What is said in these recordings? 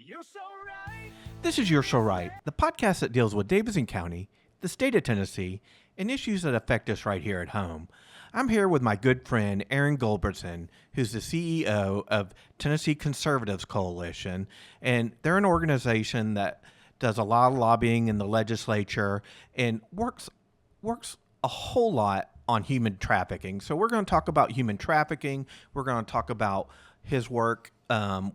You're so right. This is You're So Right, the podcast that deals with Davidson County, the state of Tennessee, and issues that affect us right here at home. I'm here with my good friend Aaron Gulbransen, who's the CEO of Tennessee Conservatives Coalition, and they're an organization that does a lot of lobbying in the legislature and works a whole lot on human trafficking. So we're going to talk about human trafficking. We're going to talk about his work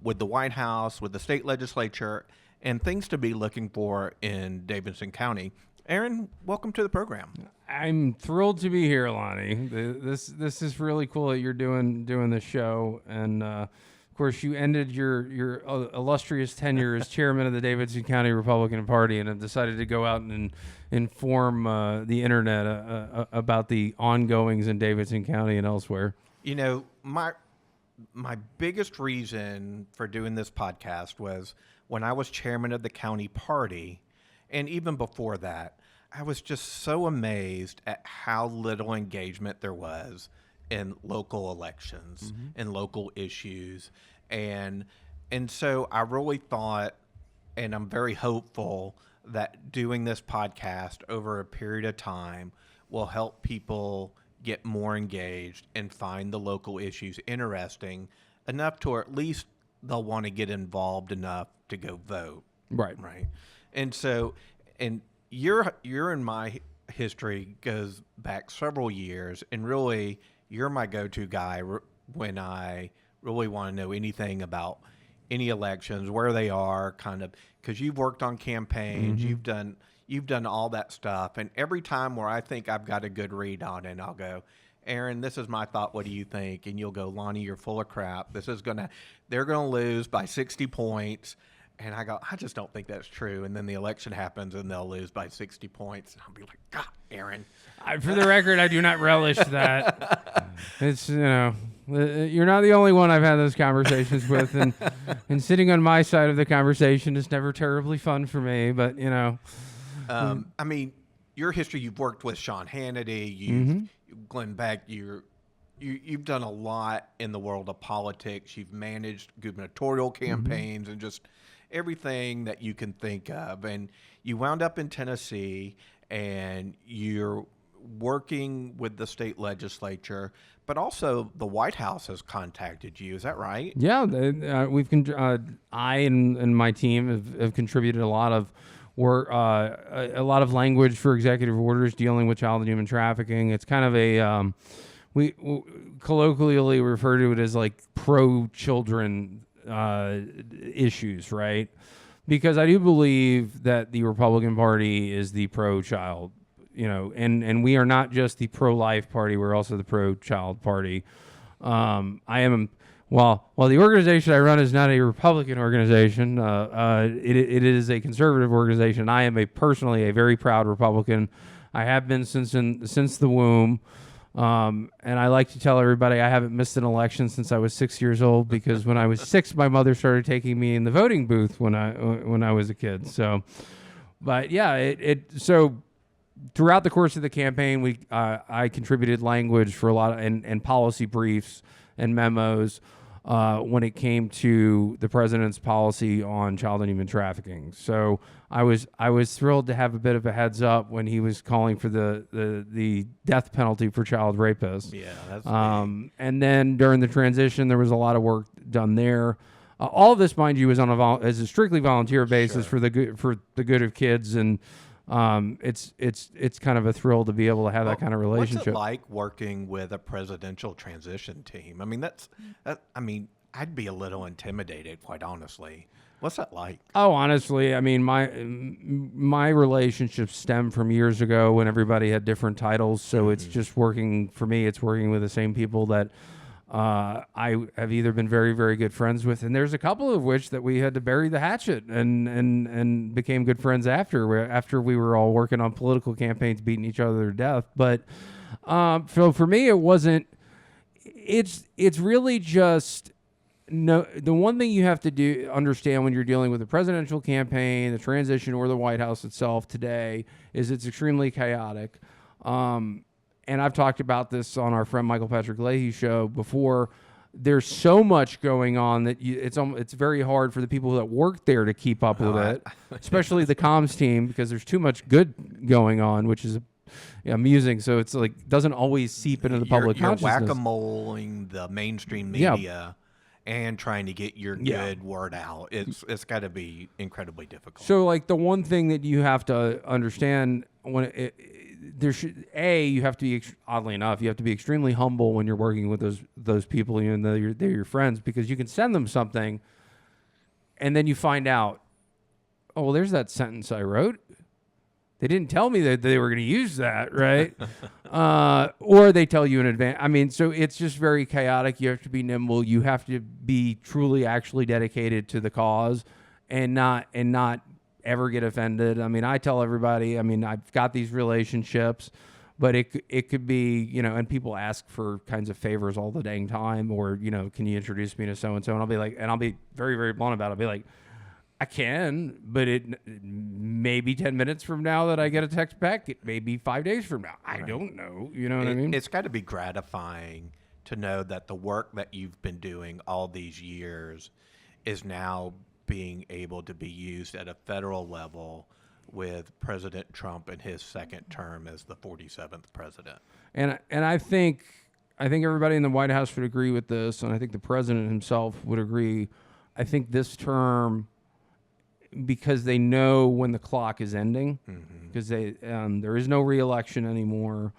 with the White House, with the state legislature, and things to be looking for in Davidson County. Aaron, welcome to the program. I'm thrilled to be here, Lonnie. This is really cool that you're doing this show, and of course, you ended your illustrious tenure as chairman of the Davidson County Republican Party, and have decided to go out and inform the internet about the ongoings in Davidson County and elsewhere. You know, my biggest reason for doing this podcast was when I was chairman of the county party, and even before that, I was just so amazed at how little engagement there was in local elections and local issues. And so I really thought, and I'm very hopeful, that doing this podcast over a period of time will help people get more engaged and find the local issues interesting enough to, or at least they'll want to get involved enough to go vote. Right. And so, and your and my history goes back several years, and really you're my go-to guy when I really want to know anything about any elections, where they are, kind of, because you've worked on campaigns, you've done all that stuff, and every time where I think I've got a good read on it, I'll go, Aaron, this is my thought, what do you think? And you'll go, Lonnie, you're full of crap. They're gonna lose by 60 points. And I go, I just don't think that's true. And then the election happens and they'll lose by 60 points. And I'll be like, God, Aaron. For the record, I do not relish that. It's, you're not the only one I've had those conversations with. And sitting on my side of the conversation is never terribly fun for me. But, I mean, your history, you've worked with Sean Hannity, Glenn Beck, you've done a lot in the world of politics. You've managed gubernatorial campaigns and just everything that you can think of. And you wound up in Tennessee, and you're working with the state legislature, but also the White House has contacted you. Is that right? Yeah, I and my team have contributed a lot of work, a lot of language for executive orders dealing with child and human trafficking. It's kind of a we colloquially refer to it as like pro-children issues, right? Because I do believe that the Republican Party is the pro-child, and we are not just the pro-life party, we're also the pro-child party. While the organization I run is not a Republican organization, it is a conservative organization. I am personally a very proud Republican. I have been since the womb. And I like to tell everybody I haven't missed an election since I was 6 years old, because when I was 6, my mother started taking me in the voting booth when I was a kid. So, but yeah, so throughout the course of the campaign, I contributed language for a lot of, and policy briefs and memos when it came to the president's policy on child and human trafficking. So I was thrilled to have a bit of a heads up when he was calling for the death penalty for child rapists. Yeah, that's big. And then during the transition, there was a lot of work done there. All of this, mind you, is on as a strictly volunteer basis for the good of kids, and it's kind of a thrill to be able to have that kind of relationship. What's it like working with a presidential transition team? I mean, I'd be a little intimidated, quite honestly. What's that like? Oh, honestly, I mean, my relationships stem from years ago when everybody had different titles. So it's just working for me. It's working with the same people that I have either been very, very good friends with, and there's a couple of which that we had to bury the hatchet and became good friends after we were all working on political campaigns, beating each other to death. But so for me, it wasn't. It's really just. No, the one thing you have to understand when you're dealing with a presidential campaign, the transition, or the White House itself today is it's extremely chaotic. And I've talked about this on our friend Michael Patrick Leahy show before. there's so much going on that it's very hard for the people that work there to keep up with it, especially the comms team, because there's too much good going on, which is amusing. So it's like doesn't always seep into the public consciousness. You're whack-a-moling the mainstream media and trying to get your good word out. It's got to be incredibly difficult. So like the one thing that you have to understand when you have to be, oddly enough, you have to be extremely humble when you're working with those people, even though they're your friends, because you can send them something and then you find out, oh, well, there's that sentence I wrote. They didn't tell me that they were going to use that, right? Or they tell you in advance. I mean, so it's just very chaotic. You have to be nimble. You have to be truly actually dedicated to the cause and not ever get offended. I mean, I tell everybody, I mean, I've got these relationships, but it could be, and people ask for kinds of favors all the dang time, or, can you introduce me to so-and-so? And I'll be very, very blunt about it. I'll be like, I can, but it may be 10 minutes from now that I get a text back. It may be 5 days from now. I don't know. You know what I mean? It's got to be gratifying to know that the work that you've been doing all these years is now being able to be used at a federal level with President Trump in his second term as the 47th president. And I think everybody in the White House would agree with this, and I think the president himself would agree. I think this term, because they know when the clock is ending, because there is no re-election anymore.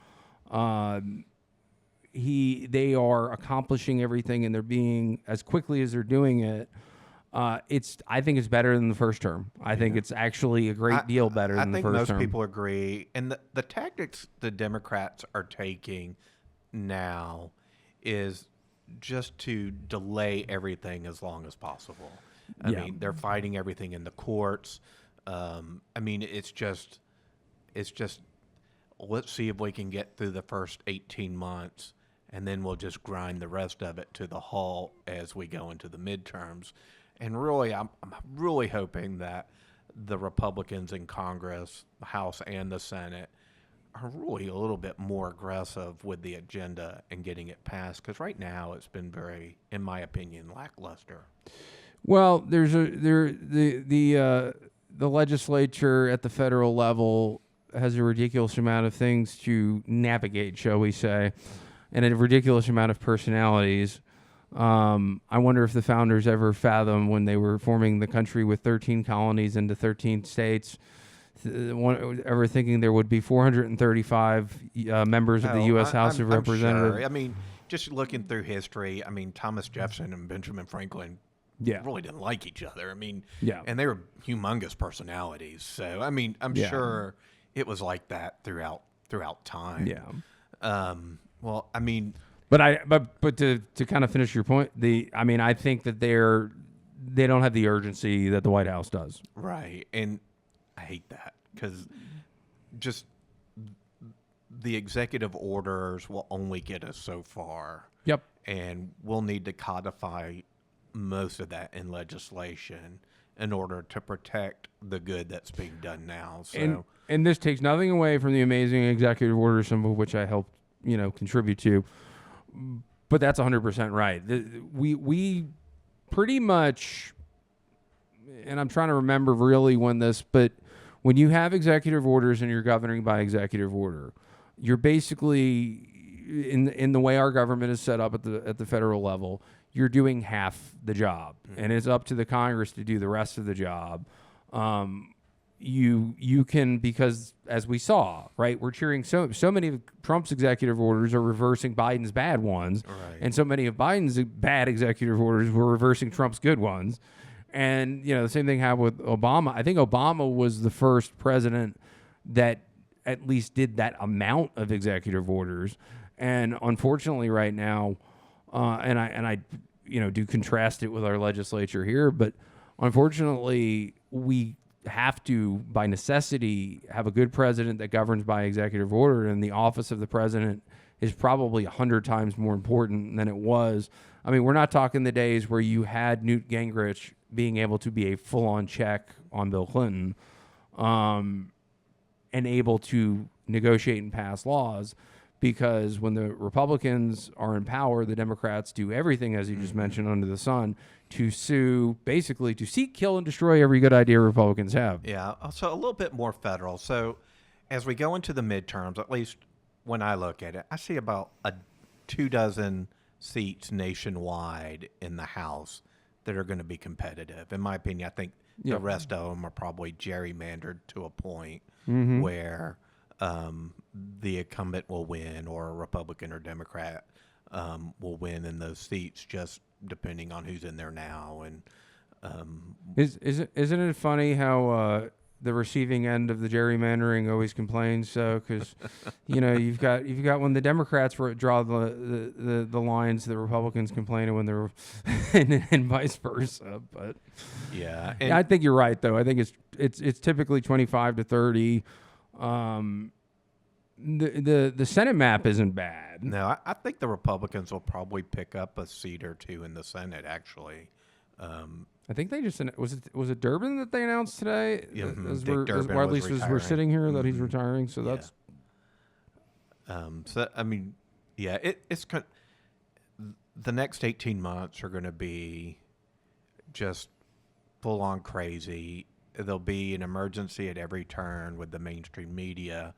They are accomplishing everything, and they're being, as quickly as they're doing it. I think it's better than the first term. I think it's actually a great deal better than the first term. I think most people agree. And the tactics the Democrats are taking now is just to delay everything as long as possible. I mean, they're fighting everything in the courts. I mean, it's just let's see if we can get through the first 18 months, and then we'll just grind the rest of it to the halt as we go into the midterms. And really, I'm really hoping that the Republicans in Congress, the House and the Senate, are really a little bit more aggressive with the agenda and getting it passed. Because right now, it's been very, in my opinion, lackluster. Well, there's the legislature at the federal level has a ridiculous amount of things to navigate, shall we say, and a ridiculous amount of personalities. I wonder if the founders ever fathomed when they were forming the country with 13 colonies into 13 states, ever thinking there would be 435 members of the U.S. House of Representatives. Sure. I mean, just looking through history, I mean, Thomas Jefferson and Benjamin Franklin really didn't like each other. I mean, and they were humongous personalities. So, I mean, I'm sure it was like that throughout time. Yeah. Well, I mean, but to kind of finish your point, I think that they don't have the urgency that the White House does. Right. And I hate that because just the executive orders will only get us so far. Yep. And we'll need to codify most of that in legislation in order to protect the good that's being done now. So, and this takes nothing away from the amazing executive orders, some of which I helped, contribute to. But that's 100% right. We pretty much, and I'm trying to remember really but when you have executive orders and you're governing by executive order, you're basically, in the way our government is set up at the federal level, you're doing half the job, and it's up to the Congress to do the rest of the job. You can, because as we saw, right, we're cheering so many of Trump's executive orders are reversing Biden's bad ones, right. And so many of Biden's bad executive orders were reversing Trump's good ones. And the same thing happened with Obama. I think Obama was the first president that at least did that amount of executive orders. And unfortunately, right now, and I do contrast it with our legislature here, but unfortunately, we have to, by necessity, have a good president that governs by executive order, and the office of the president is probably 100 times more important than it was. I mean, we're not talking the days where you had Newt Gingrich being able to be a full-on check on Bill Clinton, and able to negotiate and pass laws. because when the Republicans are in power, the Democrats do everything, as you just mentioned, under the sun to sue, basically to seek, kill, and destroy every good idea Republicans have. Yeah. So a little bit more federal. So as we go into the midterms, at least when I look at it, I see about 24 seats nationwide in the House that are going to be competitive. In my opinion, I think the rest of them are probably gerrymandered to a point where the incumbent will win, or a Republican or Democrat will win in those seats, just depending on who's in there now. And Isn't it funny how the receiving end of the gerrymandering always complains? So because you've got when the Democrats draw the lines, the Republicans complain when they're and vice versa. But yeah, I think you're right though. I think it's typically 25 to 30. The Senate map isn't bad. No, I think the Republicans will probably pick up a seat or two in the Senate, actually. I think they just was it Durbin that they announced today? Yeah, at least as we're sitting here that he's retiring. So that's. So I mean, yeah, it's the next 18 months are going to be just full on crazy. There'll be an emergency at every turn with the mainstream media,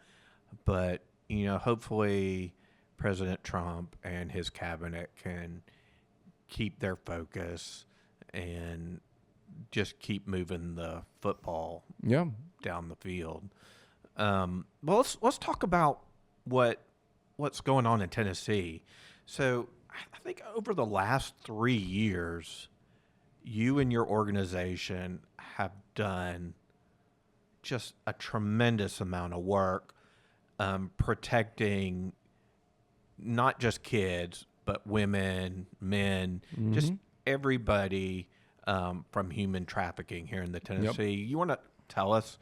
but hopefully President Trump and his cabinet can keep their focus and just keep moving the football down the field. Well, let's talk about what's going on in Tennessee. So I think over the last 3 years, you and your organization have done just a tremendous amount of work protecting not just kids, but women, men, just everybody from human trafficking here in the Tennessee. You want to tell us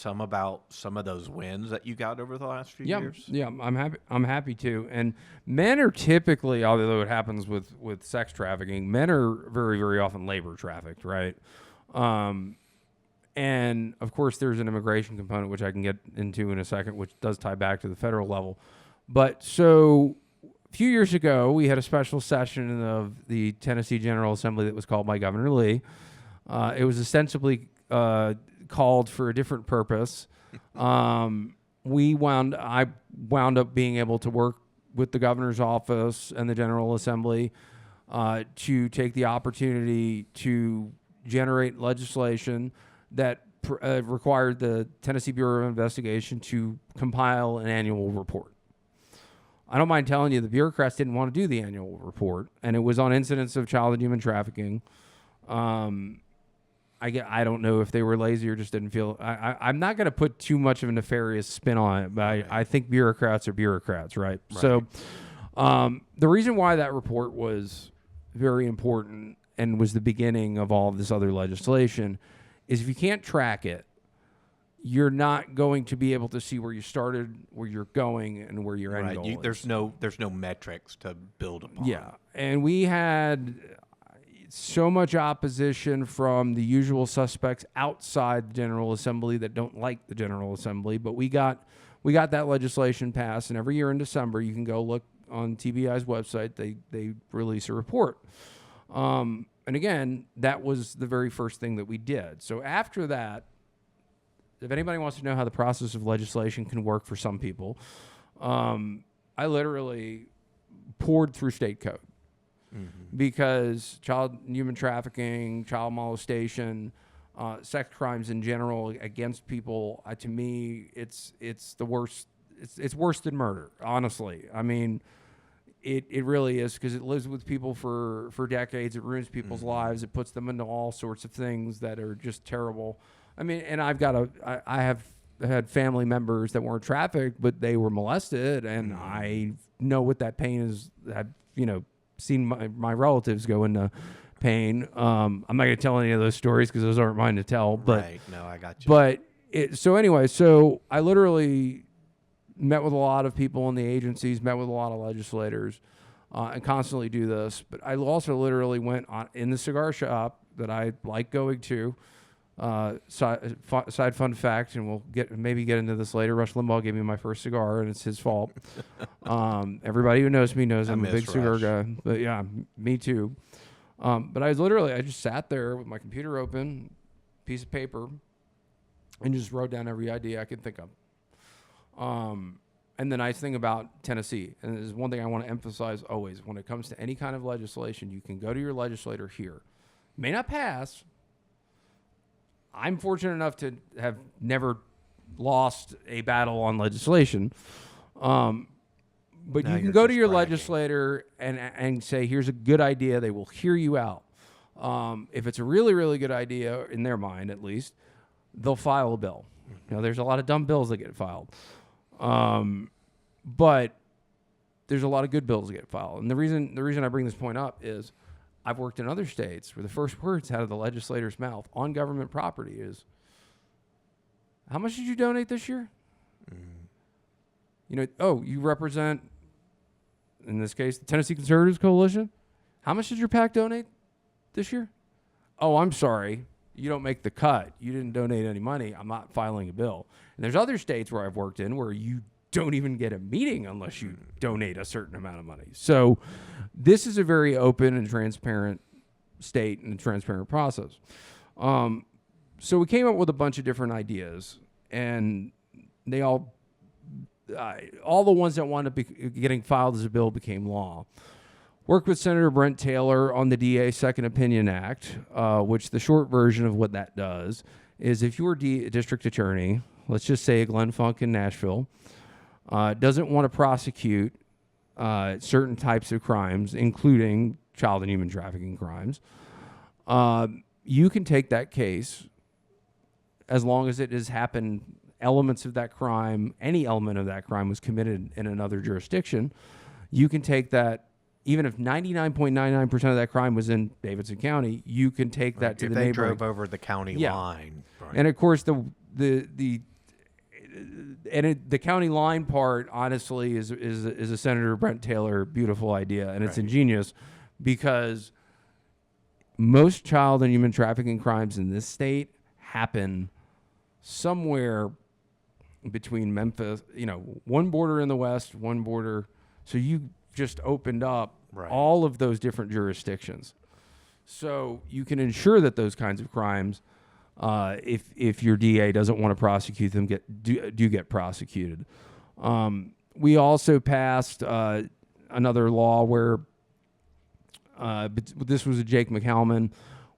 about some of those wins that you got over the last few years? Yeah, I'm happy to. And men are typically, although it happens with sex trafficking, men are very, very often labor trafficked, right? And of course, there's an immigration component, which I can get into in a second, which does tie back to the federal level. But so a few years ago, we had a special session of the Tennessee General Assembly that was called by Governor Lee. It was ostensibly called for a different purpose. I wound up being able to work with the governor's office and the General Assembly to take the opportunity to generate legislation that required the Tennessee Bureau of Investigation to compile an annual report. I don't mind telling you the bureaucrats didn't want to do the annual report, and it was on incidents of child and human trafficking. I don't know if they were lazy or just didn't feel. I'm not going to put too much of a nefarious spin on it, but I think bureaucrats are bureaucrats, right? So the reason why that report was very important and was the beginning of all of this other legislation is if you can't track it, you're not going to be able to see where you started, where you're going, and where your end goal is. There's no metrics to build upon. Yeah, and we had so much opposition from the usual suspects outside the General Assembly that don't like the General Assembly, but we got that legislation passed, and every year in December you can go look on TBI's website. They release a report. And again, that was the very first thing that we did. So after that, if anybody wants to know how the process of legislation can work for some people, I literally poured through state code because child human trafficking, child molestation, sex crimes in general against people, to me, it's the worst. It's worse than murder, honestly. I mean, it really is, because it lives with people for decades. It ruins people's lives. It puts them into all sorts of things that are just terrible. I mean, and I have had family members that weren't trafficked, but they were molested, and I know what that pain is. I've seen my relatives go into pain. I'm not going to tell any of those stories because those aren't mine to tell. But right, no, I got you. But so I literally met with a lot of people in the agencies, met with a lot of legislators, and constantly do this. But I also literally went in the cigar shop that I like going to. Side fun fact, and we'll maybe get into this later. Rush Limbaugh gave me my first cigar, and it's his fault. Everybody who knows me knows I'm a big cigar guy. But yeah, me too. But I just sat there with my computer open, piece of paper, and just wrote down every idea I could think of. And the nice thing about Tennessee, and this is one thing I want to emphasize always, when it comes to any kind of legislation, you can go to your legislator here. May not pass. I'm fortunate enough to have never lost a battle on legislation. But now you can go to your legislator and say, here's a good idea. They will hear you out. If it's a really, really good idea, in their mind at least, they'll file a bill. You know, there's a lot of dumb bills that get filed. But there's a lot of good bills that get filed. And the reason I bring this point up is I've worked in other states where the first words out of the legislator's mouth on government property is, how much did you donate this year? You know, oh, you represent, in this case, the Tennessee Conservatives Coalition. How much did your PAC donate this year? Oh, I'm sorry. You don't make the cut. You didn't donate any money. I'm not filing a bill. And there's other states where I've worked in where you don't even get a meeting unless you donate a certain amount of money. So this is a very open and transparent state and a transparent process. So we came up with a bunch of different ideas, and they all the ones that wound up getting filed as a bill became law. Worked with Senator Brent Taylor on the DA Second Opinion Act, which the short version of what that does is if you're a district attorney, let's just say Glenn Funk in Nashville, doesn't want to prosecute certain types of crimes, including child and human trafficking crimes, you can take that case as long as it has happened, elements of that crime, any element of that crime was committed in another jurisdiction. You can take that, even if 99.99% of that crime was in Davidson County, you can take that to the neighboring. If they drove over the county line. Right. And of course, the county line part, honestly, is a Senator Brent Taylor beautiful idea, and it's ingenious because most child and human trafficking crimes in this state happen somewhere between Memphis, one border in the west, one border. So you just opened up all of those different jurisdictions. So you can ensure that those kinds of crimes, if your DA doesn't want to prosecute them, do get prosecuted. We also passed another law where this was a Jake McCalman,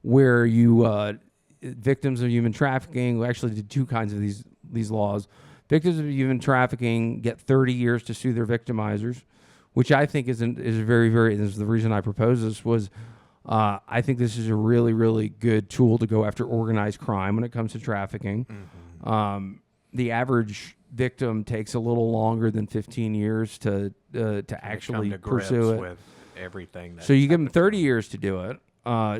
where you victims of human trafficking. We actually did two kinds of these laws. Victims of human trafficking get 30 years to sue their victimizers, which I think is very, very. This is the reason I proposed this was. I think this is a really, really good tool to go after organized crime when it comes to trafficking. Mm-hmm. The average victim takes a little longer than 15 years to actually pursue it. With everything. So you give them 30 years to do it.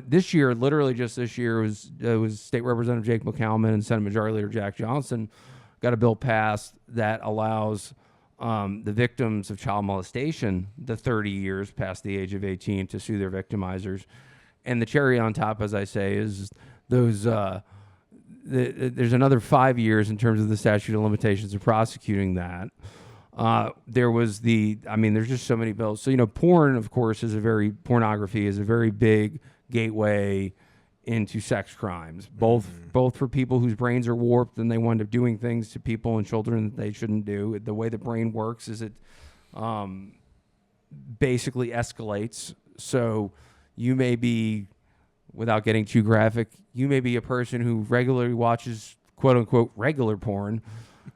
This year, literally just this year, was State Representative Jake McCalman and Senate Majority Leader Jack Johnson got a bill passed that allows the victims of child molestation the 30 years past the age of 18 to sue their victimizers. And the cherry on top, as I say, is those there's another 5 years in terms of the statute of limitations of prosecuting that. There's just so many bills. So, porn, of course, pornography is a very big gateway into sex crimes, both for people whose brains are warped and they wind up doing things to people and children that they shouldn't do. The way the brain works is it basically escalates. So you may be, without getting too graphic, you may be a person who regularly watches quote unquote regular porn.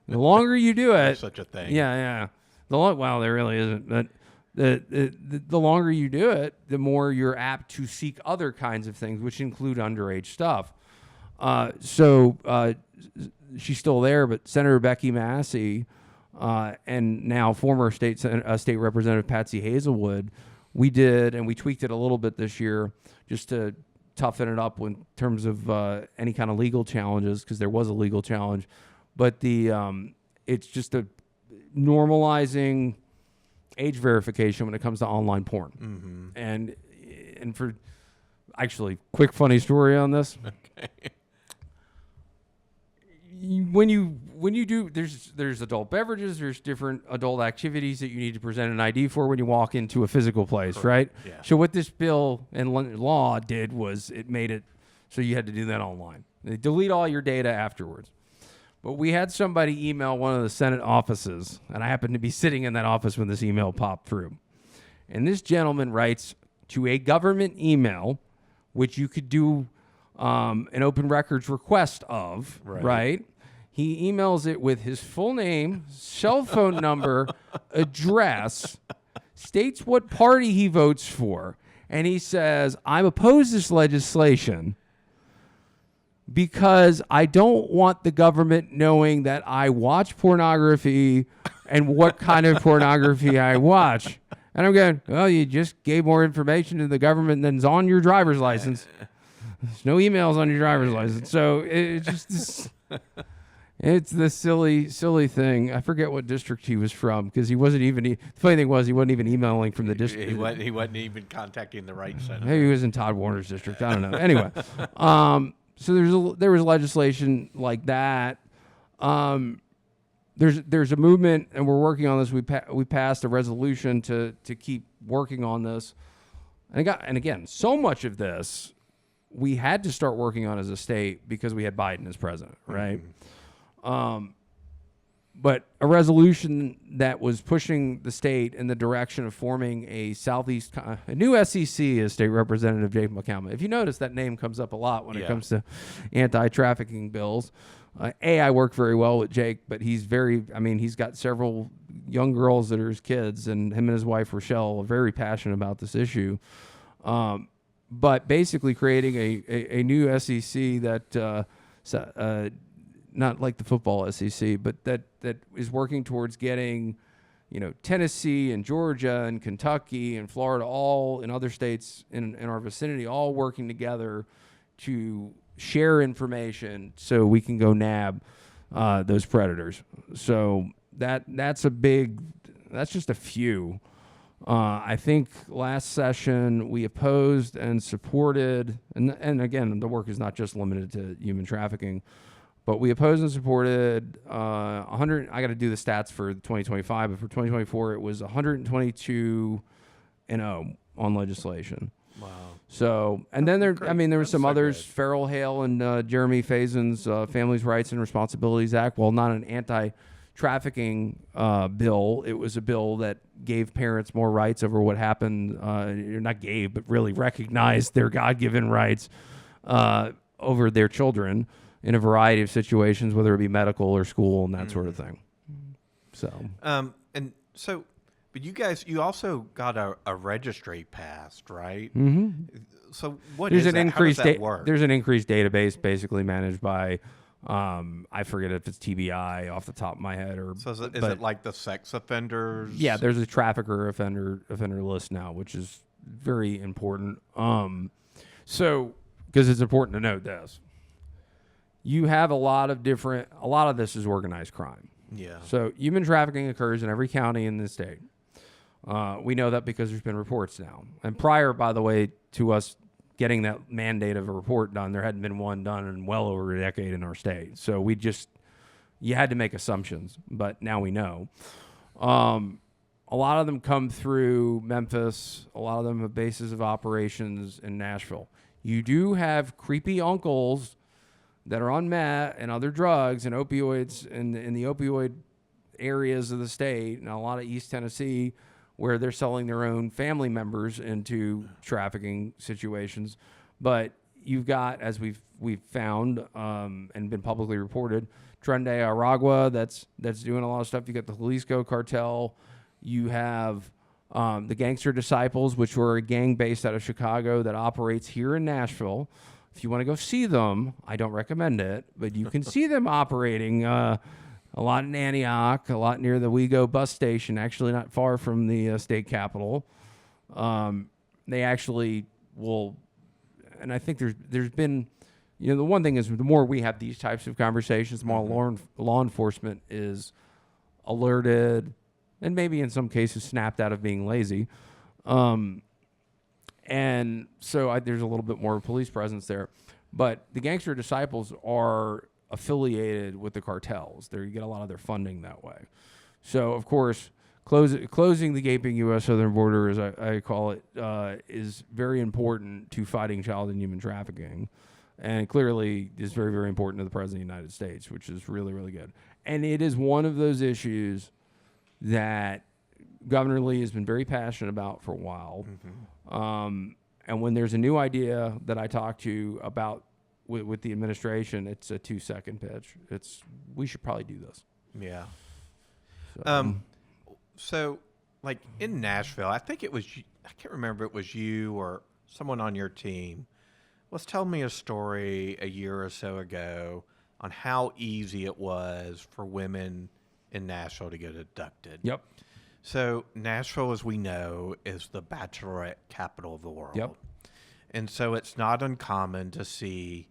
The longer you do it, such a thing. Yeah. Well, there really isn't, but the longer you do it, the more you're apt to seek other kinds of things, which include underage stuff. So she's still there, but Senator Becky Massey and now former state representative Patsy Hazelwood, we tweaked it a little bit this year just to toughen it up in terms of any kind of legal challenges, because there was a legal challenge. But it's just a normalizing age verification when it comes to online porn. Mm-hmm. And for actually, quick funny story on this. Okay. when you do, there's adult beverages, there's different adult activities that you need to present an ID for when you walk into a physical place, right? Yeah. So what this bill and law did was it made it so you had to do that online. They delete all your data afterwards. But we had somebody email one of the Senate offices, and I happened to be sitting in that office when this email popped through. And this gentleman writes to a government email, which you could do an open records request of, right? He emails it with his full name, cell phone number, address, states what party he votes for, and he says, I'm opposed to this legislation because I don't want the government knowing that I watch pornography and what kind of pornography I watch. And I'm going, well, you just gave more information to the government than's on your driver's license. There's no emails on your driver's license. So it's just this, it's this silly thing. I forget what district he was from because he wasn't even, the funny thing was he wasn't even emailing from the district. He wasn't even contacting the right senator. Maybe he was in Todd Warner's district. I don't know. Anyway, so there was legislation like that. There's a movement, and we're working on this. We passed a resolution to keep working on this, and again, so much of this we had to start working on as a state because we had Biden as president, right? But a resolution that was pushing the state in the direction of forming a new SEC is State Representative Jake McCalman. If you notice, that name comes up a lot when it comes to anti-trafficking bills. I work very well with Jake, but he's got several young girls that are his kids, and him and his wife, Rochelle, are very passionate about this issue. But basically creating a new SEC that, not like the football SEC, but that is working towards getting, Tennessee and Georgia and Kentucky and Florida, all in other states in our vicinity, all working together to share information so we can go nab those predators. So that's just a few. I think last session we opposed and supported, and again, the work is not just limited to human trafficking, but we opposed and supported 100. I got to do the stats for 2025, but for 2024 it was 122-0 on legislation. Wow. So, and then there were some so others, good. Farrell Hale and Jeremy Faison's Families' Rights and Responsibilities Act. Well, not an anti-trafficking bill. It was a bill that gave parents more rights over what happened, not gave, but really recognized their God-given rights over their children in a variety of situations, whether it be medical or school and that sort of thing. So, but you also got a registry passed, right? Mm-hmm. So what there's is an that? increased How does that work? There's an increased database basically managed by I forget if it's TBI off the top of my head So is it like the sex offenders? Yeah, there's a trafficker offender list now, which is very important. So because it's important to note this, you have a lot of this is organized crime. Yeah. So human trafficking occurs in every county in the state. We know that because there's been reports now. And prior, by the way, to us getting that mandate of a report done, there hadn't been one done in well over a decade in our state. So you had to make assumptions, but now we know. A lot of them come through Memphis. A lot of them have bases of operations in Nashville. You do have creepy uncles that are on meth and other drugs and opioids in the opioid areas of the state, and a lot of East Tennessee, where they're selling their own family members into trafficking situations. But you've got, as we've found and been publicly reported, Tren de Aragua that's doing a lot of stuff. You got the Jalisco cartel. You have the Gangster Disciples, which were a gang based out of Chicago that operates here in Nashville. If you want to go see them, I don't recommend it, but you can see them operating a lot in Antioch, a lot near the WeGo bus station, actually not far from the state capitol. They actually will, and I think there's been, the one thing is the more we have these types of conversations, the more law enforcement is alerted and maybe in some cases snapped out of being lazy. And so there's a little bit more police presence there. But the Gangster Disciples are affiliated with the cartels. You get a lot of their funding that way. So, of course, closing the gaping U.S. southern border, as I call it, is very important to fighting child and human trafficking. And clearly is very, very important to the President of the United States, which is really, really good. And it is one of those issues that Governor Lee has been very passionate about for a while. And when there's a new idea that I talk to about with the administration, it's a 2-second pitch. We should probably do this. Yeah. So, So, like in Nashville, I think it was, I can't remember if it was you or someone on your team was telling me a story a year or so ago on how easy it was for women in Nashville to get abducted. Yep. So Nashville, as we know, is the bachelorette capital of the world. Yep. And so it's not uncommon to see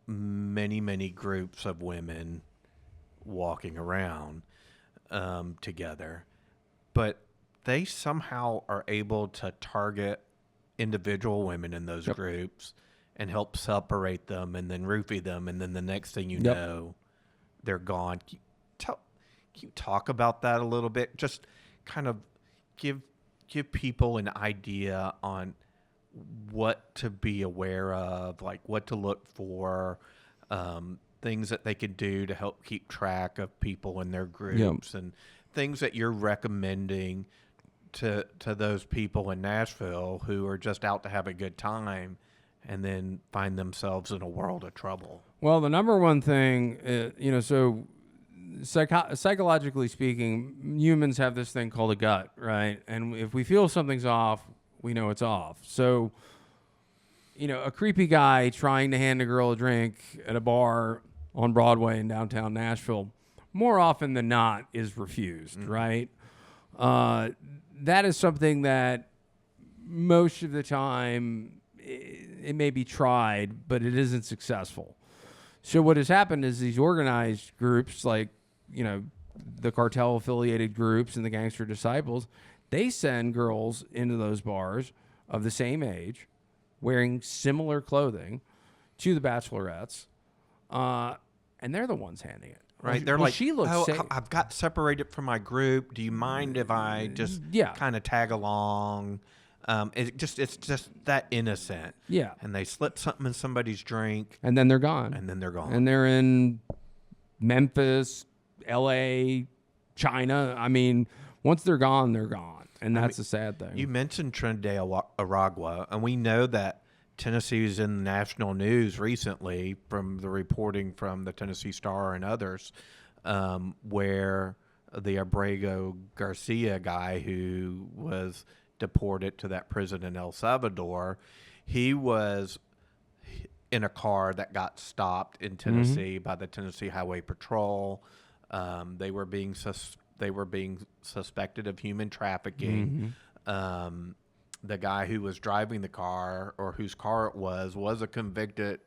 many, many groups of women walking around together. But they somehow are able to target individual women in those groups and help separate them and then roofie them. And then the next thing you know, they're gone. Can you talk about that a little bit? Just kind of give people an idea on what to be aware of, like what to look for, things that they can do to help keep track of people in their groups, and things that you're recommending to those people in Nashville who are just out to have a good time and then find themselves in a world of trouble. Well, the number one thing, so psychologically speaking, humans have this thing called a gut, right? And if we feel something's off, we know it's off. So, a creepy guy trying to hand a girl a drink at a bar on Broadway in downtown Nashville, more often than not, is refused, right? That is something that most of the time it may be tried, but it isn't successful. So what has happened is these organized groups like, the cartel-affiliated groups and the gangster disciples, they send girls into those bars of the same age, wearing similar clothing to the bachelorettes, and they're the ones handing it. Right? They're like, she looks I've got separated from my group. Do you mind if I just kind of tag along? It's just that innocent. Yeah. And they slip something in somebody's drink. And then they're gone. And And they're in Memphis, L.A., China. I mean, once they're gone, they're gone. And that's the sad thing. You mentioned Trinidad, Aragua, and we know that Tennessee is in the national news recently from the reporting from the Tennessee Star and others, where the Abrego Garcia guy who was deported to that prison in El Salvador, he was in a car that got stopped in Tennessee by the Tennessee Highway Patrol. They were being suspected of human trafficking. The guy who was driving the car, or whose car it was a convicted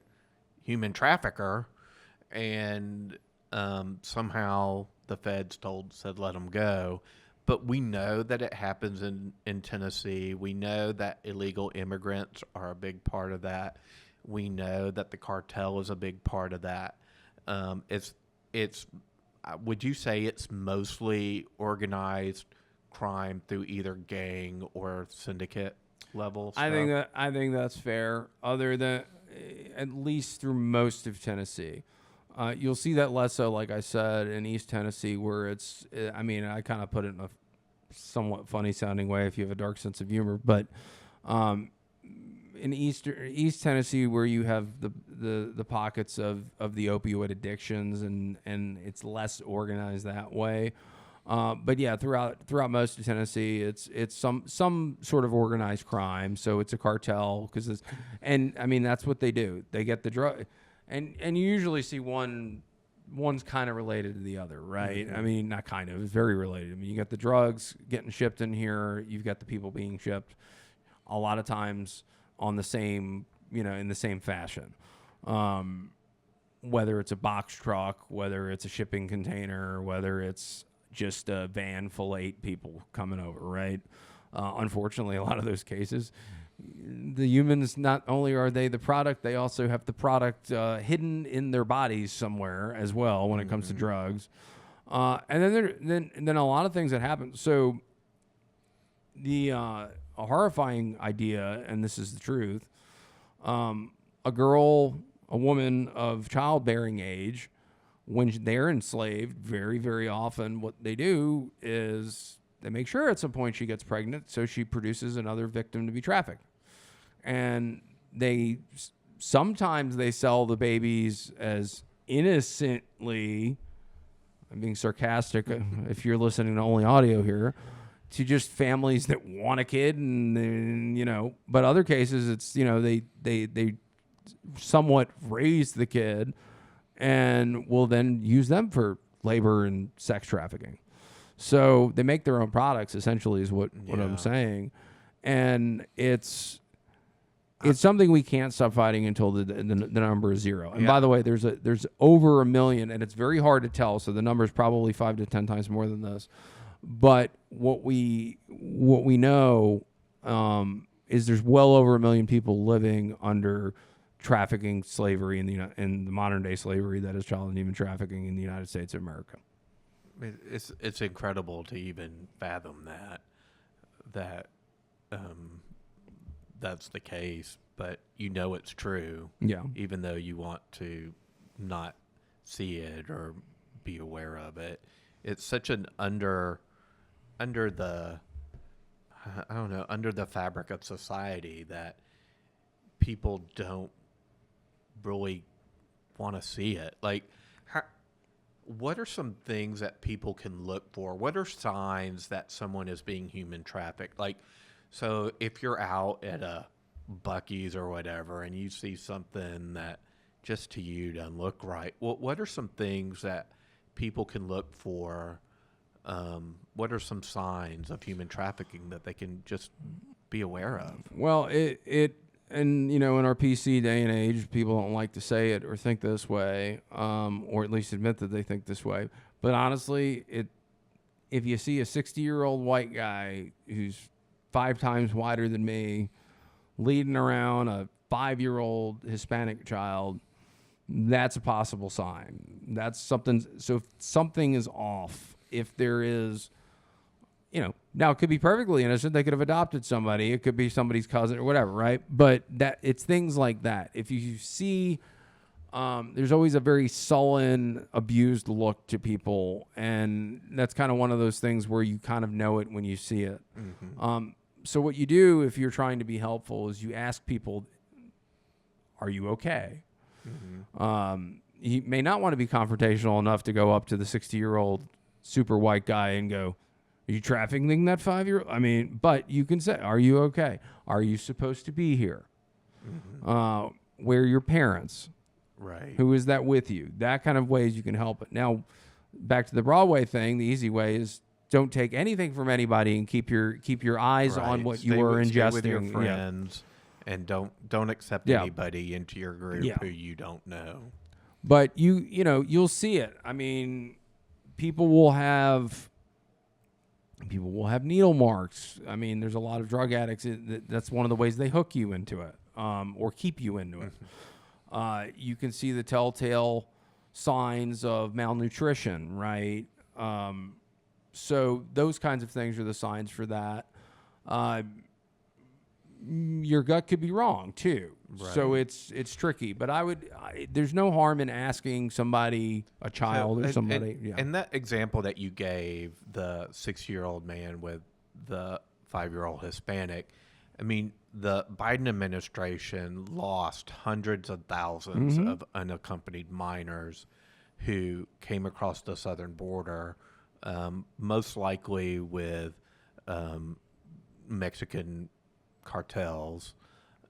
human trafficker, and somehow the feds said let him go. But we know that it happens in Tennessee. We know that illegal immigrants are a big part of that. We know that the cartel is a big part of that. It's would you say it's mostly organized crime through either gang or syndicate level stuff? I think that's fair. Other than at least through most of Tennessee, you'll see that less so, like I said, in East Tennessee, where it's. I mean, I kind of put it in a somewhat funny sounding way if you have a dark sense of humor, but in East Tennessee, where you have the pockets of the opioid addictions, and it's less organized that way. But yeah, throughout most of Tennessee, it's some sort of organized crime. So it's a cartel and I mean that's what they do. They get the drug, and you usually see one's kind of related to the other, right? I mean, not kind of, it's very related. I mean, you got the drugs getting shipped in here, you've got the people being shipped. A lot of times on the same, in the same fashion. Whether it's a box truck, whether it's a shipping container, whether it's just a van full of 8 people coming over, right? Unfortunately, a lot of those cases, the humans, not only are they the product, they also have the product hidden in their bodies somewhere as well when it comes to drugs. And then a lot of things that happen. So the a horrifying idea, and this is the truth, a woman of childbearing age, when they're enslaved, very, very often what they do is they make sure at some point she gets pregnant, so she produces another victim to be trafficked. And sometimes they sell the babies as innocently, I'm being sarcastic if you're listening to only audio here, to just families that want a kid, and but other cases it's they somewhat raise the kid and will then use them for labor and sex trafficking. So they make their own products, essentially, is what I'm saying. And it's something we can't stop fighting until the number is zero. And by the way, there's over 1 million, and it's very hard to tell. So the number is probably 5 to 10 times more than this. But what we know is there's well over 1 million people living under trafficking, slavery in the modern day slavery that is child and human trafficking in the United States of America. It's incredible to even fathom that that's the case, but it's true. Yeah. Even though you want to not see it or be aware of it, it's such an under the fabric of society that people don't really want to see it. Like, what are some things that people can look for? What are signs that someone is being human trafficked? Like, so if you're out at a Buc-ee's or whatever and you see something that just to you doesn't look right, what are some things that people can look for? What are some signs of human trafficking that they can just be aware of? Well, and in our PC day and age, people don't like to say it or think this way, or at least admit that they think this way. But honestly, if you see a 60-year-old white guy who's 5 times wider than me leading around a 5-year-old Hispanic child, that's a possible sign. That's something. So if something is off, if there is, now it could be perfectly innocent. They could have adopted somebody. It could be somebody's cousin or whatever, right? But it's things like that. If you see, there's always a very sullen, abused look to people, and that's kind of one of those things where you kind of know it when you see it. Mm-hmm. So what you do if you're trying to be helpful is you ask people, "Are you okay?" Mm-hmm. You may not want to be confrontational enough to go up to the 60-year-old super white guy and go, "Are you trafficking that 5-year-old?" But you can say, "Are you okay? Are you supposed to be here? Mm-hmm. Where are your parents? Right. Who is that with you?" That kind of ways you can help it. Now, back to the Broadway thing, the easy way is don't take anything from anybody and keep your eyes on what you are ingesting. Stay with your friends, and don't accept anybody into your group who you don't know. But you'll see it. People will have needle marks. There's a lot of drug addicts. That's one of the ways they hook you into it, or keep you into it. You can see the telltale signs of malnutrition, right? So those kinds of things are the signs for that. Your gut could be wrong too. Right. So it's tricky, but there's no harm in asking somebody, a child or somebody. And that example that you gave, the 6-year-old man with the 5-year-old Hispanic, the Biden administration lost hundreds of thousands of unaccompanied minors who came across the southern border, most likely with Mexican cartels,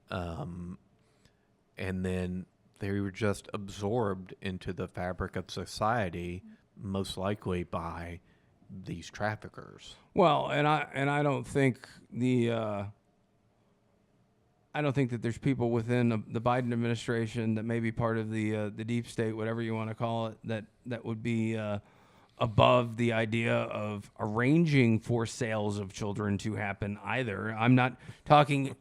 and then they were just absorbed into the fabric of society, most likely by these traffickers. Well, and I don't think I don't think that there's people within the Biden administration that may be part of the deep state, whatever you want to call it, that would be above the idea of arranging for sales of children to happen either. I'm not talking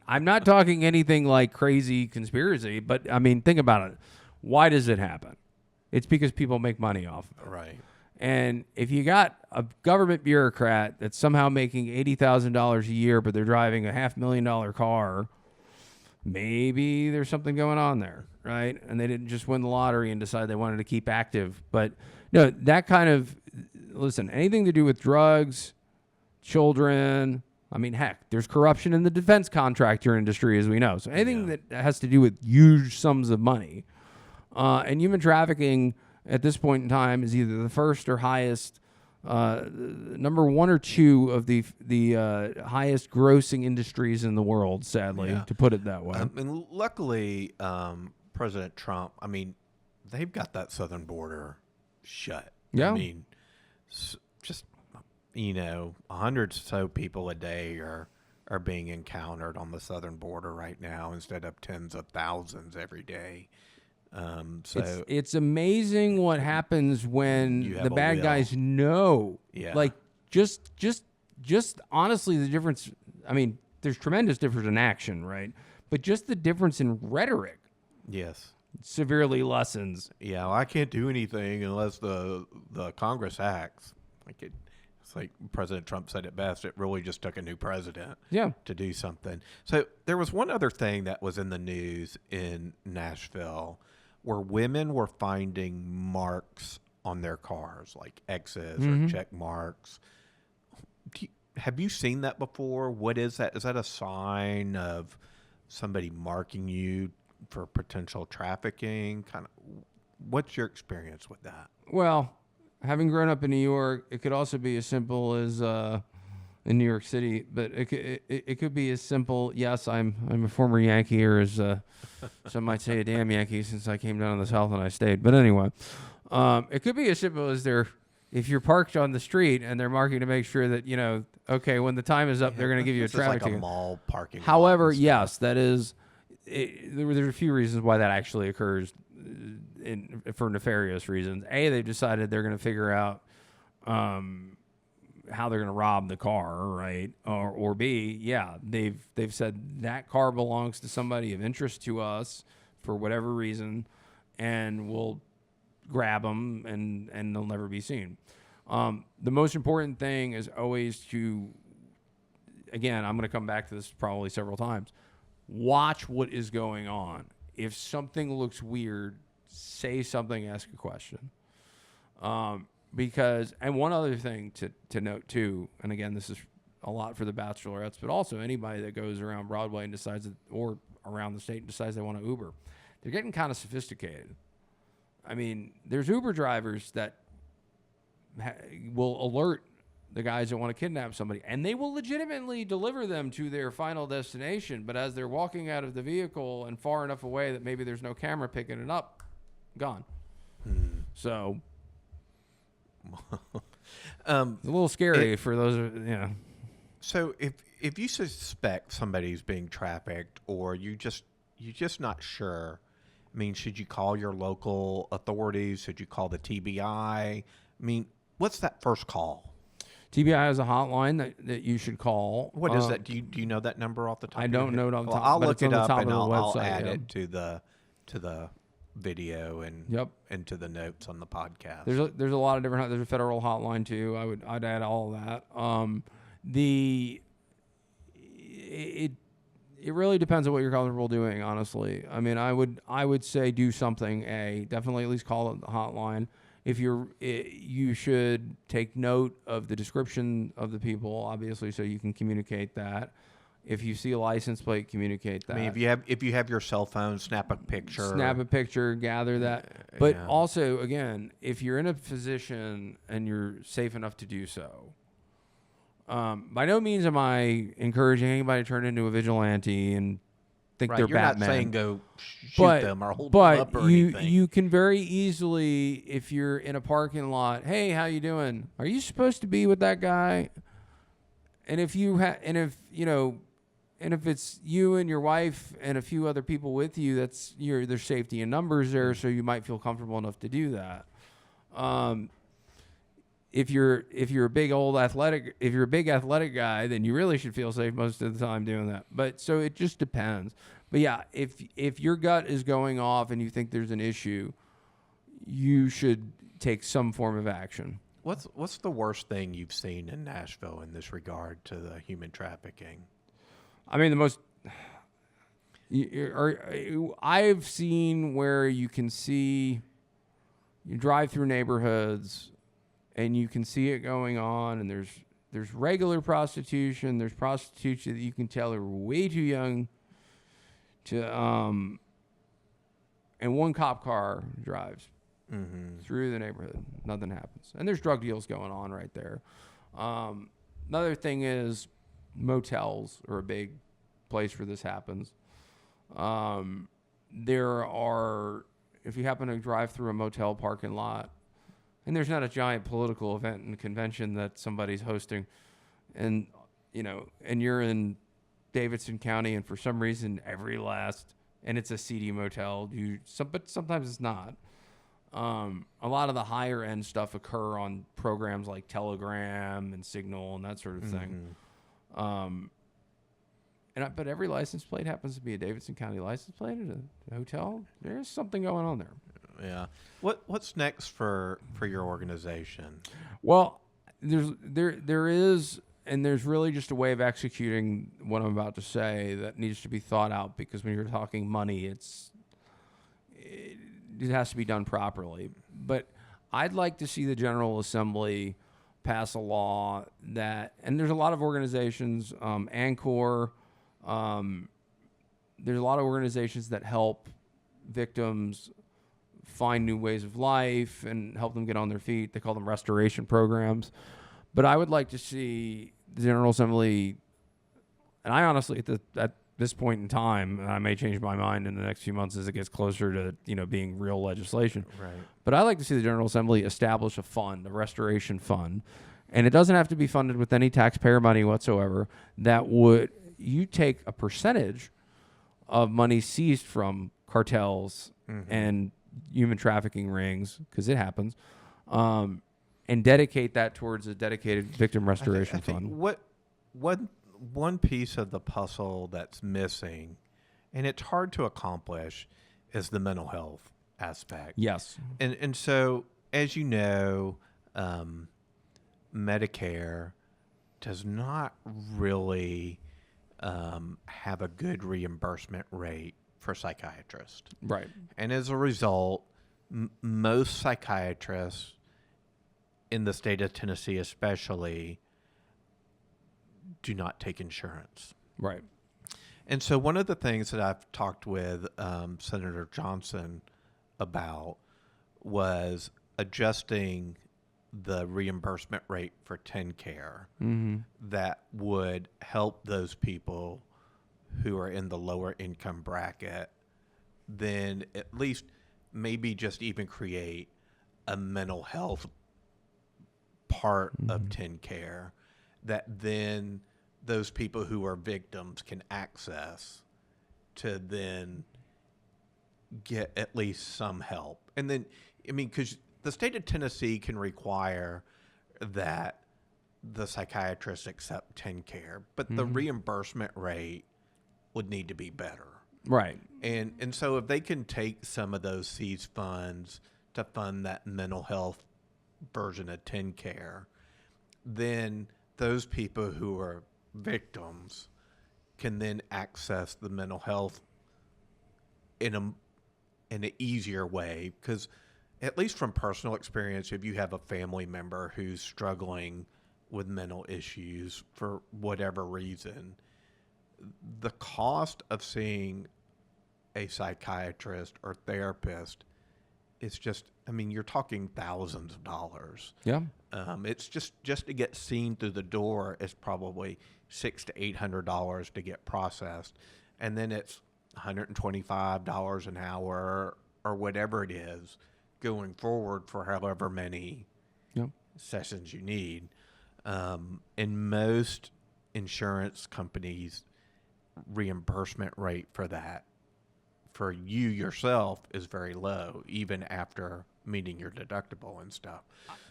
anything like crazy conspiracy, but I mean, think about it. Why does it happen? It's because people make money off of it. Right. And if you got a government bureaucrat that's somehow making $80,000 a year, but they're driving a $500,000 car, maybe there's something going on there, right? And they didn't just win the lottery and decide they wanted to keep active. But no, that kind of, listen, anything to do with drugs, children, I mean, heck, there's corruption in the defense contractor industry, as we know. So anything that has to do with huge sums of money. And human trafficking at this point in time is either the first or highest, number one or two of the highest grossing industries in the world, sadly, to put it that way. And luckily, President Trump, I mean, they've got that southern border shut. Yeah. I mean, just, 100 or so people a day are being encountered on the southern border right now instead of tens of thousands every day. So it's amazing what happens when the bad guys know. Yeah. Like just honestly, the difference. I mean, there's tremendous difference in action, right? But just the difference in rhetoric. Yes. Severely lessens. Yeah, well, I can't do anything unless the Congress acts. It's like President Trump said it best. It really just took a new president to do something. So there was one other thing that was in the news in Nashville where women were finding marks on their cars, like X's or check marks. Have you seen that before? What is that? Is that a sign of somebody marking you for potential trafficking? Kind of, what's your experience with that? Well, having grown up in New York, it could also be as simple as in New York City, but it could be as simple. Yes, I'm a former Yankee, or as some might say, a damn Yankee, since I came down to the South and I stayed. But anyway, it could be as simple as if you're parked on the street and they're marking to make sure that, okay, when the time is up, they're going to give you a traffic ticket. Like a mall parking lot. However, yes, that is. There's a few reasons why that actually occurs for nefarious reasons. A, they've decided they're going to figure out how they're going to rob the car, right? Or B, they've said that car belongs to somebody of interest to us for whatever reason, and we'll grab them and they'll never be seen. The most important thing is always to, again, I'm going to come back to this probably several times. Watch what is going on. If something looks weird, say something, ask a question. Because, and one other thing to note too, and again, this is a lot for the bachelorettes, but also anybody that goes around Broadway and decides or around the state and decides they want to Uber, they're getting kind of sophisticated. I mean, there's Uber drivers that will alert the guys that want to kidnap somebody, and they will legitimately deliver them to their final destination. But as they're walking out of the vehicle and far enough away that maybe there's no camera picking it up, gone. So it's a little scary for those, So if you suspect somebody's being trafficked, or you're just not sure, I mean, should you call your local authorities? Should you call the TBI? I mean, what's that first call? TBI has a hotline that you should call. What is that? Do you know that number off the top? I don't know it off the top. I'll but look it's it on the up top and of the I'll website, add it to the video and to the notes on the podcast. There's a lot of different. There's a federal hotline too. I'd add all of that. It really depends on what you're comfortable doing, honestly. I mean, I would say do something. Definitely at least call the hotline. If you should take note of the description of the people, obviously, so you can communicate that. If you see a license plate, communicate that. I mean, if you have your cell phone, snap a picture. Gather that. But also, again, if you're in a position and you're safe enough to do so, by no means am I encouraging anybody to turn into a vigilante and think they're Batman. You're not saying go shoot them or hold them up or anything. But you can very easily, if you're in a parking lot, hey, how you doing? Are you supposed to be with that guy? And if it's you and your wife and a few other people with you, there's safety in numbers there, so you might feel comfortable enough to do that. if you're a big athletic guy, then you really should feel safe most of the time doing that. But so it just depends. But yeah, if your gut is going off and you think there's an issue, you should take some form of action. What's the worst thing you've seen in Nashville in this regard to the human trafficking? I mean, the most I've seen where you drive through neighborhoods and you can see it going on, and there's regular prostitution, there's prostitution that you can tell are way too young to and one cop car drives through the neighborhood. Nothing happens. And there's drug deals going on right there. Another thing is motels are a big place where this happens. There are, if you happen to drive through a motel parking lot, and there's not a giant political event and convention that somebody's hosting, and you're in Davidson County, and for some reason and it's a seedy motel, but sometimes it's not. A lot of the higher end stuff occur on programs like Telegram and Signal and that sort of thing. But every license plate happens to be a Davidson County license plate at a hotel. There's something going on there. Yeah. What's next for your organization? Well, there is, and there's really just a way of executing what I'm about to say that needs to be thought out, because when you're talking money, it has to be done properly. But I'd like to see the General Assembly pass a law that, and there's a lot of organizations, ANCOR, there's a lot of organizations that help victims find new ways of life and help them get on their feet. They call them restoration programs. But I would like to see the General Assembly, and I honestly, at this point in time, and I may change my mind in the next few months as it gets closer to being real legislation. Right. But I'd like to see the General Assembly establish a fund, a restoration fund, and it doesn't have to be funded with any taxpayer money whatsoever. You take a percentage of money seized from cartels and human trafficking rings, because it happens, and dedicate that towards a dedicated victim restoration fund. One piece of the puzzle that's missing, and it's hard to accomplish, is the mental health aspect. Yes. And so, as you know, Medicare does not really have a good reimbursement rate for psychiatrists. Right. And as a result, most psychiatrists in the state of Tennessee especially do not take insurance. Right. And so one of the things that I've talked with Senator Johnson about was adjusting the reimbursement rate for TennCare that would help those people who are in the lower income bracket, then at least maybe just even create a mental health part of TennCare that then those people who are victims can access to then get at least some help. And then, I mean, because the state of Tennessee can require that the psychiatrists accept TennCare, but the reimbursement rate would need to be better. Right. And so if they can take some of those seized funds to fund that mental health version of TennCare, then those people who are victims can then access the mental health in an easier way. Because at least from personal experience, if you have a family member who's struggling with mental issues for whatever reason, the cost of seeing a psychiatrist or therapist is just, I mean, you're talking thousands of dollars. Yeah. It's just to get seen through the door is probably $600 to $800 to get processed. And then it's $125 an hour or whatever it is going forward for however many sessions you need. And most insurance companies' reimbursement rate for that, for you yourself, is very low, even after meeting your deductible and stuff.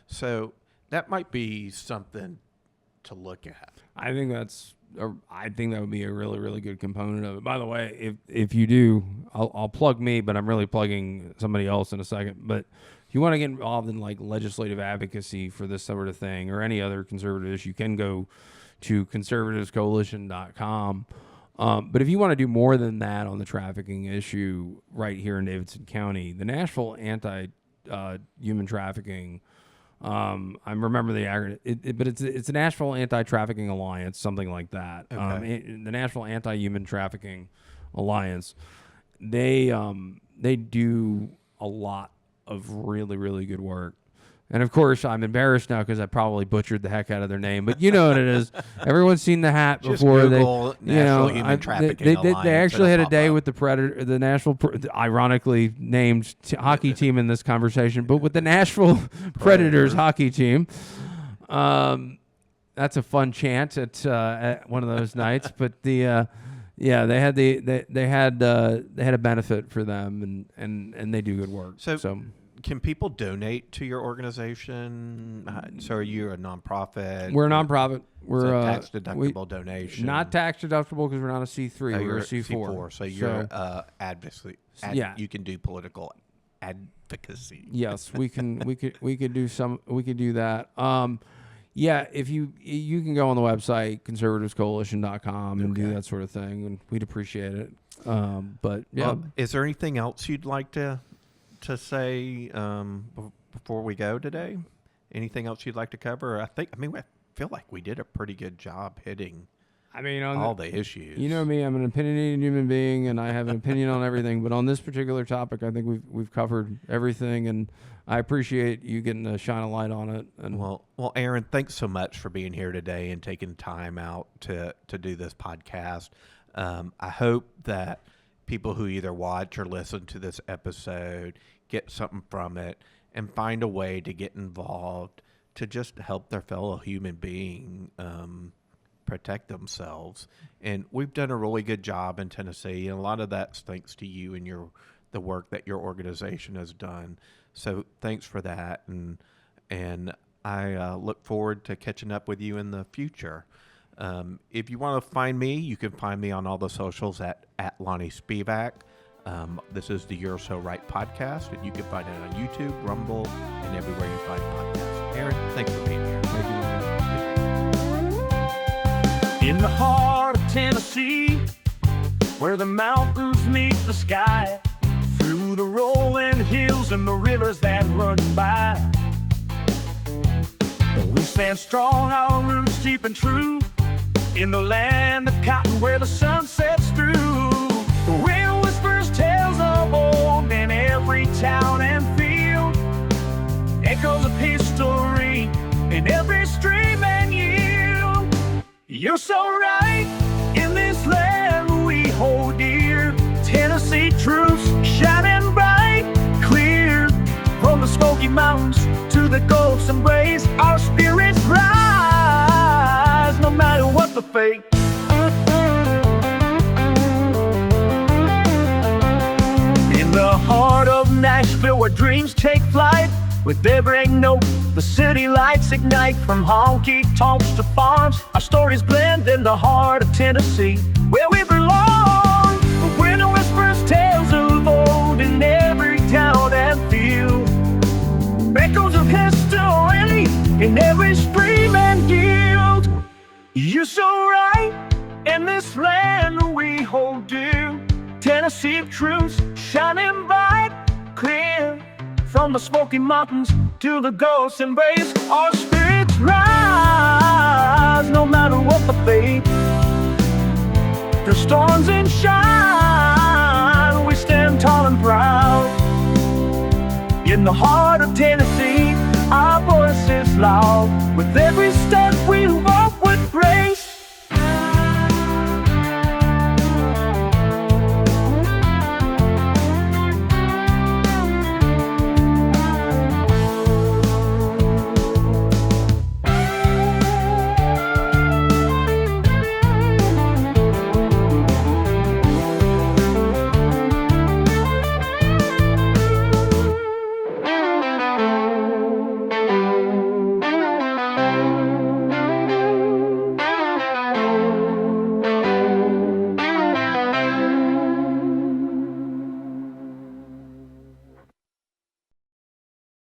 So That might be something to look at. I think that would be a really, really good component of it. By the way, if you do, I'll plug me, but I'm really plugging somebody else in a second. But if you want to get involved in like legislative advocacy for this sort of thing or any other conservative issue, you can go to conservativescoalition.com. But if you want to do more than that on the trafficking issue right here in Davidson County, the Nashville Anti-Human Trafficking, I remember the acronym, but it's a Nashville Anti-Trafficking Alliance, something like that. Okay. The Nashville Anti-Human Trafficking Alliance, they do a lot of really, really good work. And of course, I'm embarrassed now because I probably butchered the heck out of their name, but you know what it is. Everyone's seen the hat Just before. Google National Human Trafficking Alliance. They actually had a day up. with the Predator, the Nashville, ironically named hockey team in this conversation, but with the Nashville Predators hockey team. That's a fun chant at one of those nights. But they had a benefit for them, and they do good work. So can people donate to your organization? So are you a nonprofit? we're a nonprofit. We're a tax deductible donation. Not tax deductible because we're not a C3. Oh, we're you're a C4. So you're advocacy. Yeah. You can do political advocacy. Yes, we could do that. Yeah, if you can go on the website conservativescoalition.com and do that sort of thing, and we'd appreciate it. But yeah, is there anything else you'd like to say before we go today? Anything else you'd like to cover? I feel like we did a pretty good job hitting all the issues. You know me, I'm an opinionated human being, and I have an opinion on everything. But on this particular topic, I think we've covered everything, and I appreciate you getting to shine a light on it. And well, Aaron, thanks so much for being here today and taking time out to do this podcast. I hope that people who either watch or listen to this episode get something from it and find a way to get involved to just help their fellow human being protect themselves. And we've done a really good job in Tennessee, and a lot of that's thanks to you and the work that your organization has done. So thanks for that, and I look forward to catching up with you in the future. If you want to find me, you can find me on all the socials at Lonnie Spivak. This is the You're So Right podcast, and you can find it on YouTube, Rumble, and everywhere you find podcasts. Aaron, thanks for being here. thank you. In the heart of Tennessee, where the mountains meet the sky, through the rolling hills and the rivers that run by, we stand strong, our roots deep and true, in the land of cotton where the sun sets through. The wind whispers tales of old in every town and field, echoes of history in every stream and yield. You're so right, in this land we hold dear, Tennessee truths shining bright, clear, from the Smoky Mountains to the Gulf's embrace, our spirits rise, no matter what the fate. In the heart of Nashville, where dreams take flight, with every note, the city lights ignite. From honky-tonks to farms, our stories blend in the heart of Tennessee, where we belong. The wind whispers tales of old in every town and field, echoes of history in every stream and guild. You're so right, in this land we hold dear, Tennessee of truths shining bright, clear, from the Smoky Mountains to the Gulf's embrace, our spirits rise, no matter what the fate. Through storms and shine, we stand tall and proud, in the heart of Tennessee.